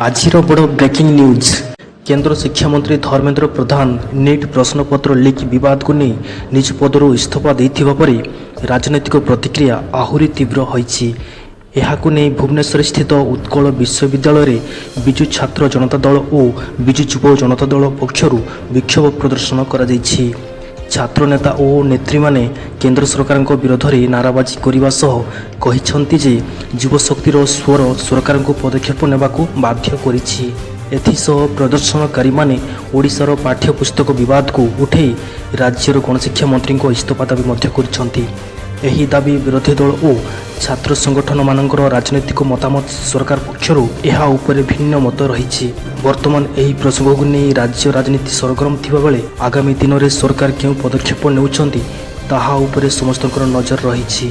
ଆଜିର ବଡ଼ breaking news. କେନ୍ଦ୍ର ଶିକ୍ଷାମନ୍ତ୍ରୀ ଧର୍ମେନ୍ଦ୍ର ପ୍ରଧାନ ନିଟ୍ ପ୍ରଶ୍ନପତ୍ର ଲିକ୍ ବିବାଦକୁ ନେଇ ନିଜ ପଦରୁ ଇସ୍ତଫା ଦେଇଥିବା ପରେ ରାଜନୈତିକ ପ୍ରତିକ୍ରିୟା ଆହୁରି ତୀବ୍ର ହୋଇଛି। ଏହାକୁ ନେଇ ଭୁବନେଶ୍ୱରସ୍ଥିତ ଉତ୍କଳ ବିଶ୍ୱବିଦ୍ୟାଳୟରେ ବିଜୁ ଛାତ୍ର ଜନତା ଦଳ ଓ ବିଜୁ ଯୁବ ଜନତା ଦଳ ପକ୍ଷରୁ ବିକ୍ଷୋଭ ପ୍ରଦର୍ଶନ କରାଯାଇଛି। ଛାତ୍ର ନେତା ଓ ନେତ୍ରୀମାନେ କେନ୍ଦ୍ର ସରକାରଙ୍କ ବିରୋଧରେ ନାରାବାଜି କରିବା ସହ କହିଛନ୍ତି ଯେ ଯୁବଶକ୍ତିର ସ୍ୱର ସରକାରଙ୍କୁ ପଦକ୍ଷେପ ନେବାକୁ ବାଧ୍ୟ କରିଛି। ଏଥିସହ ପ୍ରଦର୍ଶନକାରୀମାନେ ଓଡ଼ିଶାର ପାଠ୍ୟପୁସ୍ତକ ବିବାଦକୁ ଉଠାଇ ରାଜ୍ୟର ଗଣଶିକ୍ଷା ମନ୍ତ୍ରୀଙ୍କ ଇସ୍ତଫା ଦାବି ମଧ୍ୟ କରିଛନ୍ତି। ଏହି ଦାବି ବିରୋଧୀ ଦଳ ଓ ଛାତ୍ର ସଂଗଠନମାନଙ୍କର ରାଜନୈତିକ ମତାମତ ସରକାର ପକ୍ଷରୁ ଏହା ଉପରେ ଭିନ୍ନ ମତ ରହିଛି। ବର୍ତ୍ତମାନ ଏହି ପ୍ରସଙ୍ଗକୁ ନେଇ ରାଜ୍ୟ ରାଜନୀତି ସରଗରମ ଥିବାବେଳେ ଆଗାମୀ ଦିନରେ ସରକାର କେଉଁ ପଦକ୍ଷେପ ନେଉଛନ୍ତି ତାହା ଉପରେ ସମସ୍ତଙ୍କର ନଜର ରହିଛି।